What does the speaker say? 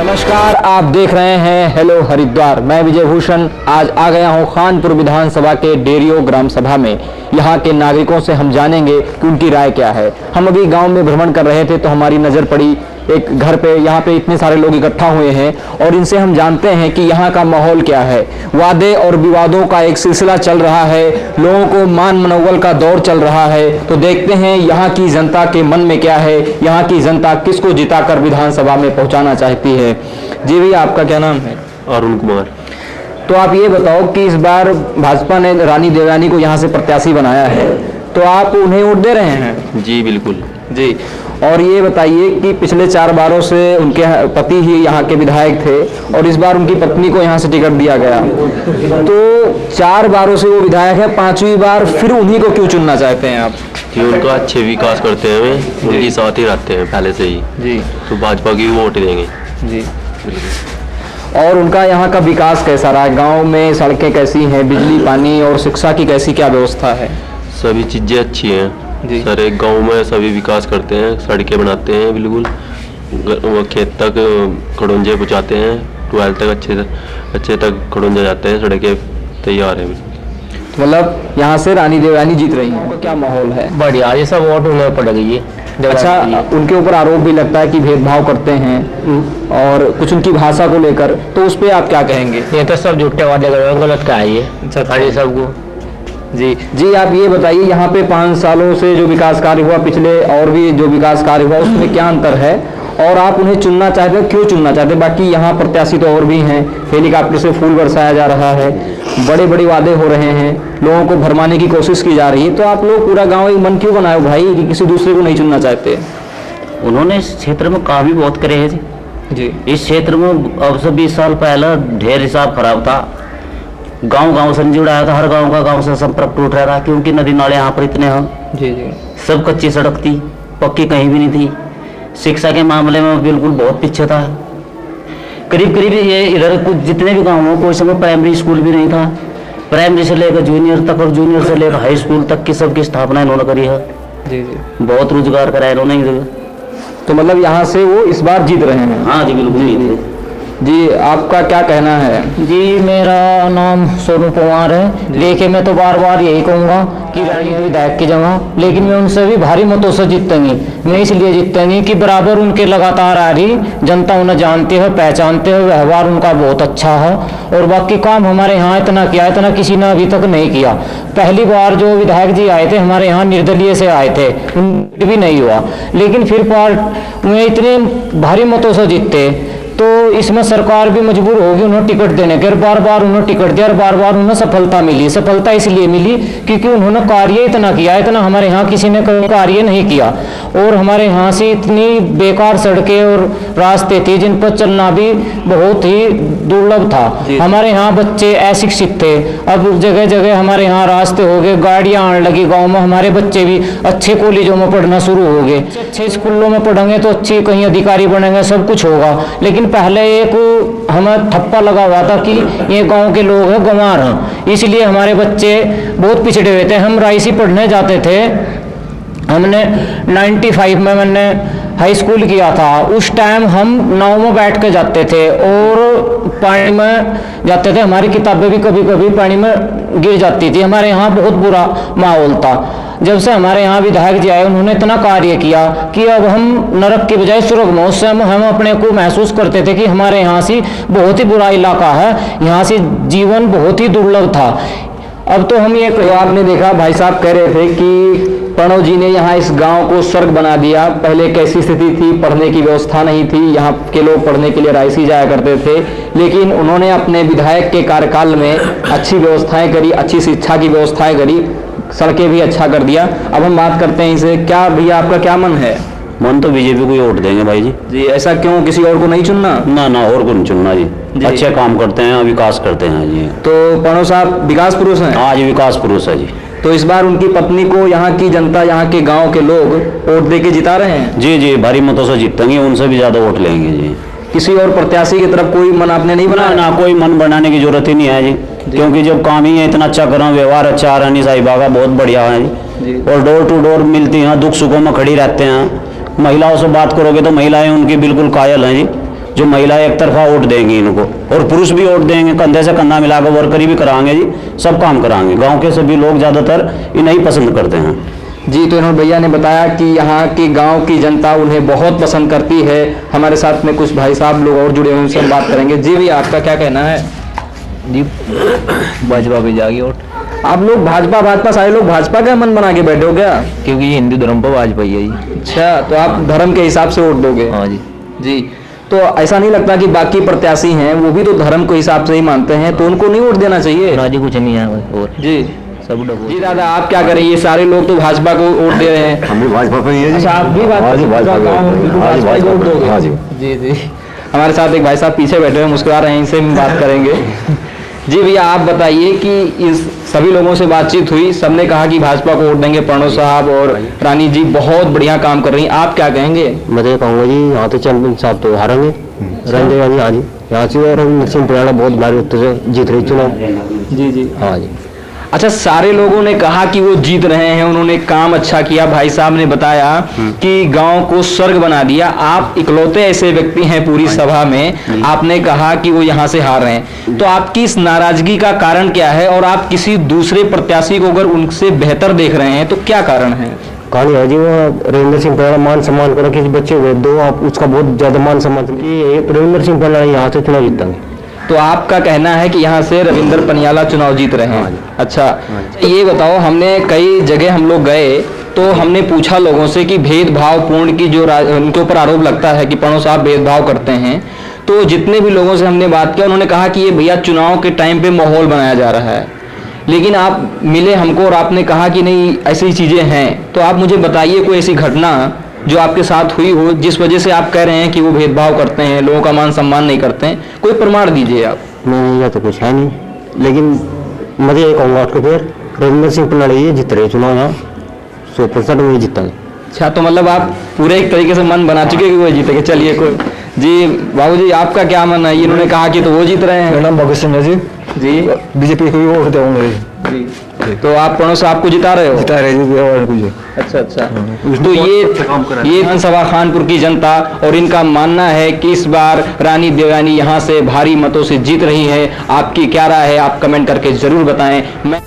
नमस्कार, आप देख रहे हैं हेलो हरिद्वार। मैं विजय भूषण आज आ गया हूं खानपुर विधानसभा के डेरियो ग्राम सभा में। यहां के नागरिकों से हम जानेंगे कि उनकी राय क्या है। हम अभी गांव में भ्रमण कर रहे थे तो हमारी नज़र पड़ी एक घर पे। यहाँ पे इतने सारे लोग इकट्ठा हुए हैं और इनसे हम जानते हैं कि यहाँ का माहौल क्या है। वादे और विवादों का एक सिलसिला चल रहा है, लोगों को मान मनोबल का दौर चल रहा है। तो देखते हैं यहाँ की जनता के मन में क्या है, यहाँ की जनता किसको जिताकर विधानसभा में पहुँचाना चाहती है। जी भैया, आपका क्या नाम है? अरुण कुमार। तो आप ये बताओ कि इस बार भाजपा ने रानी देवयानी को यहाँ से प्रत्याशी बनाया है, तो आप उन्हें वोट दे रहे हैं? जी बिल्कुल जी। और ये बताइए कि पिछले 4 बारों से उनके पति ही यहाँ के विधायक थे और इस बार उनकी पत्नी को यहाँ से टिकट दिया गया, तो 4 बारों से वो विधायक है, 5वीं बार फिर उन्हीं को क्यों चुनना चाहते हैं आप? जी, उनका अच्छे विकास करते हैं, वे उनकी साथ ही रहते हैं पहले से ही जी, तो भाजपा की वोट देंगे जी। और उनका यहाँ का विकास कैसा रहा है? गाँव में सड़कें कैसी हैं, बिजली पानी और शिक्षा की कैसी क्या व्यवस्था है? सभी चीज़ें अच्छी हैं जी। सारे गांव में सभी विकास करते हैं, सड़कें बनाते हैं, बिल्कुल वो खेत तक खड़ोंजे पहुँचाते हैं, 12 तक अच्छे तक खड़ोंजे जाते हैं, सड़कें तैयार हैं। तो मतलब यहाँ से रानी देवयानी जीत रही हैं, तो क्या माहौल है? बढ़िया, ये सब वोट उन्हें पड़ गई है। अच्छा, उनके ऊपर आरोप भी लगता है कि भेदभाव करते हैं और कुछ उनकी भाषा को लेकर, तो उस पर आप क्या कहेंगे? ये तो सब झूठे वादे कर रहे हैं, गलत क्या है ये? अच्छा सबको। जी जी, आप ये बताइए यहाँ पे 5 सालों से जो विकास कार्य हुआ, पिछले और भी जो विकास कार्य हुआ, उसमें क्या अंतर है और आप उन्हें चुनना चाहते हैं, क्यों चुनना चाहते हैं? बाकी यहाँ प्रत्याशी तो और भी हैं, हेलीकॉप्टर से फूल बरसाया जा रहा है, बड़े बड़े वादे हो रहे हैं, लोगों को भरमाने की कोशिश की जा रही है, तो आप लोग पूरा गाँव एक मन क्यों बनाए भाई कि किसी दूसरे को नहीं चुनना चाहते? उन्होंने इस क्षेत्र में काम भी बहुत करे हैं जी। इस क्षेत्र में अब से 20 साल पहले ढेर हिसाब खराब था, गांव से नहीं जुड़ा था, हर गांव से संपर्क टूट रहा था क्योंकि नदी नाले यहाँ पर इतने हैं। जी जी। सब कच्ची सड़क थी, पक्की कहीं भी नहीं थी। शिक्षा के मामले में बिल्कुल बहुत पीछे था। करीब ये इधर कुछ जितने भी गाँव हो, कोई समय प्राइमरी स्कूल भी नहीं था। प्राइमरी से लेकर जूनियर तक और जूनियर से लेकर हाई स्कूल तक की सबकी स्थापना इन्होंने करी है। जी जी। बहुत रोजगार कराया इन्होंने। तो मतलब यहाँ से वो इस बार जीत रहे हैं? हाँ जी बिल्कुल। जी, आपका क्या कहना है? जी, मेरा नाम सोनू कुमार है। देखिए, मैं तो बार बार यही कहूँगा कि रानी विधायक की जगह, लेकिन मैं उनसे भी भारी मतों से जीतेंगी। मैं इसलिए जीतेंगी कि बराबर उनके लगातार आ रही जनता उन्हें जानती है, पहचानते हैं, व्यवहार उनका बहुत अच्छा है और बाकी काम हमारे यहाँ इतना किया, इतना किसी ने अभी तक नहीं किया। पहली बार जो विधायक जी आए थे हमारे यहाँ निर्दलीय से आए थे, उनसे भी नहीं हुआ, लेकिन फिर पार्टी में इतने भारी मतों से जीते तो इसमें सरकार भी मजबूर होगी उन्हें टिकट देने के। बार बार उन्हें टिकट दिया और बार बार उन्हें सफलता मिली। सफलता इसलिए मिली क्योंकि उन्होंने कार्य इतना किया, इतना हमारे यहाँ किसी ने कार्य नहीं किया। और हमारे यहाँ से इतनी बेकार सड़कें और रास्ते थे जिन पर चलना भी बहुत ही दुर्लभ था। हमारे यहाँ बच्चे अशिक्षित थे, अब जगह जगह हमारे यहाँ रास्ते हो गए, गाड़ियाँ आने लगी गाँव में। हमारे बच्चे भी अच्छे कॉलेजों में पढ़ना शुरू हो गए, अच्छे स्कूलों में पढ़ेंगे तो अच्छे कहीं अधिकारी बनेंगे, सब कुछ होगा। लेकिन पहले एक हमें ठप्पा लगा हुआ था कि ये गांव के लोग हैं, गंवार हैं, इसलिए हमारे बच्चे बहुत पिछड़े हुए थे। हम रायसी पढ़ने जाते थे, हमने 95 में मैंने हाई स्कूल किया था। उस टाइम हम नाव में बैठ के जाते थे और पानी में जाते थे, हमारी किताबें भी कभी कभी पानी में गिर जाती थी। हमारे यहाँ बहुत बुरा माहौल था। जब से हमारे यहाँ विधायक जी आए, उन्होंने इतना कार्य किया कि अब हम नरक की बजाय स्वर्ग में, उससे हम अपने को महसूस करते थे कि हमारे यहाँ से बहुत ही बुरा इलाका है, यहाँ से जीवन बहुत ही दुर्लभ था। अब तो हम ये आपने देखा भाई साहब कह रहे थे कि प्रणव जी ने यहाँ इस गांव को स्वर्ग बना दिया। पहले कैसी स्थिति थी, पढ़ने की व्यवस्था नहीं थी, यहाँ के लोग पढ़ने के लिए रायसी जाया करते थे, लेकिन उन्होंने अपने विधायक के कार्यकाल में अच्छी व्यवस्थाएं करी, अच्छी शिक्षा की व्यवस्थाएं करी, सड़कें भी अच्छा कर दिया। अब हम बात करते हैं इसे, क्या भैया आपका क्या मन है? मन तो बीजेपी को ही वोट देंगे भाई जी। जी, ऐसा क्यों? किसी और को नहीं चुनना? ना और को नहीं चुनना जी। अच्छे काम करते हैं, विकास करते हैं जी। तो प्रणव साहब विकास पुरुष हैं? हाँ जी, विकास पुरुष है जी। तो इस बार उनकी पत्नी को यहाँ की जनता, यहाँ के गांव के लोग वोट दे के जिता रहे हैं? जी, भारी मतों से जीतेंगे, उनसे भी ज्यादा वोट लेंगे जी। किसी और प्रत्याशी की तरफ कोई मन आपने नहीं बनाया? ना, कोई मन बनाने की जरूरत ही नहीं है जी, क्योंकि जब काम ही है इतना अच्छा कर रहा हूँ, व्यवहार अच्छा, रानी साहिबा का बहुत बढ़िया है जी। और डोर टू डोर मिलती हैं, दुख सुखों में खड़ी रहते हैं। महिलाओं से बात करोगे तो महिलाएं उनकी बिल्कुल कायल हैं जी। जो महिलाएं एक तरफा वोट देंगी इनको, और पुरुष भी वोट देंगे, कंधे से कंधा मिलाकर वर्करी भी कराएंगे जी, सब काम कराएंगे। गांव के सभी लोग ज़्यादातर इन्हें ही पसंद करते हैं। जी, तो इन्होंने भैया ने बताया कि यहाँ की गांव की जनता उन्हें बहुत पसंद करती है। हमारे साथ में कुछ भाई साहब लोग और जुड़े हुए हैं, उनसे हम बात करेंगे। जी भैया, आपका क्या कहना है? जी भाजपा पे जाएगी वोट, आप लोग भाजपा सारे लोग भाजपा का मन बना के बैठे हो क्या? क्योंकि ये हिंदू धर्म पर भाजपा ही है जी। अच्छा, तो आप धर्म के हिसाब से वोट दोगे? हाँ जी। जी, तो ऐसा नहीं लगता कि बाकी प्रत्याशी हैं वो भी तो धर्म के हिसाब से ही मानते हैं, तो उनको नहीं वोट देना चाहिए? ना जी, कुछ नहीं है और जी सब डबो। जी दादा, आप क्या करें? ये सारे लोग तो भाजपा को वोट दे रहे हैं। हम भी भाजपा पे ही है जी। अच्छा, आप भी भाजपा को वोट दोगे? हाँ जी। जी जी, हमारे साथ एक भाई साहब पीछे बैठे हैं, मुस्कुरा रहे हैं, इनसे हम बात करेंगे। जी भैया, आप बताइए कि इस सभी लोगों से बातचीत हुई, सबने कहा कि भाजपा को वोट देंगे, प्रणव साहब और रानी जी बहुत बढ़िया काम कर रही हैं, आप क्या कहेंगे? मैं तो ये कहूँगा जी, यहाँ तो चैंपियन साहब तो हारेंगे, रंजय जी। हाँ जी, यहाँ से और नरसिंह प्रियाड़ा बहुत भारी उत्तर से जीत रही चुनाव। जी जी, हाँ जी। अच्छा, सारे लोगों ने कहा कि वो जीत रहे हैं, उन्होंने काम अच्छा किया। भाई साहब ने बताया कि गांव को स्वर्ग बना दिया। आप इकलौते ऐसे व्यक्ति हैं पूरी सभा में, आपने कहा कि वो यहाँ से हार रहे हैं, तो आपकी इस नाराजगी का कारण क्या है? और आप किसी दूसरे प्रत्याशी को अगर उनसे बेहतर देख रहे हैं तो क्या कारण है? कहानी है जी, वो रविंद्र सिंह प्रियाड़ा मान सम्मान करो, किसी बच्चे हुए दो, आप उसका बहुत ज्यादा मान सम्मान कि रविंद्र सिंह प्रियाड़ा यहाँ से चुनाव जीतेंगे। तो आपका कहना है कि यहाँ से रविंद्र पनियाला चुनाव जीत रहे हैं? अच्छा, ये बताओ, हमने कई जगह हम लोग गए तो हमने पूछा लोगों से कि भेदभाव पूर्ण की जो उनके ऊपर आरोप लगता है कि प्रणव साहब भेदभाव करते हैं, तो जितने भी लोगों से हमने बात किया उन्होंने कहा कि ये भैया चुनाव के टाइम पे माहौल बनाया जा रहा है। लेकिन आप मिले हमको और आपने कहा कि नहीं ऐसी चीजें हैं, तो आप मुझे बताइए कोई ऐसी घटना जो आपके साथ हुई हो जिस वजह से आप कह रहे हैं कि वो भेदभाव करते हैं, लोगों का मान सम्मान नहीं करते हैं, कोई प्रमाण दीजिए आप। नहीं, यह तो कुछ है नहीं, लेकिन मैं ये कहूँगा आपको फिर रविंद्र सिंह प्रियाड़ा ये जीत रहे चुनाव, यहाँ 100% में जीतेंगे। अच्छा, तो मतलब आप पूरे एक तरीके से मन बना चुके कि वो जीतेंगे। चलिए कोई जी, बाबूजी आपका क्या मन है? इन्होंने कहा कि तो वो जीत रहे हैं। मेरा नाम भगत सिंह है जी। जी, बीजेपी को भी वोट देंगे जी, तो आप प्रणव साहब को जिता रहे हो? जिता रहे जी और कुछ। अच्छा अच्छा, तो ये विधानसभा खानपुर की जनता और इनका मानना है कि इस बार रानी देवयानी यहाँ से भारी मतों से जीत रही है। आपकी क्या राय है? आप कमेंट करके जरूर बताएं। मैं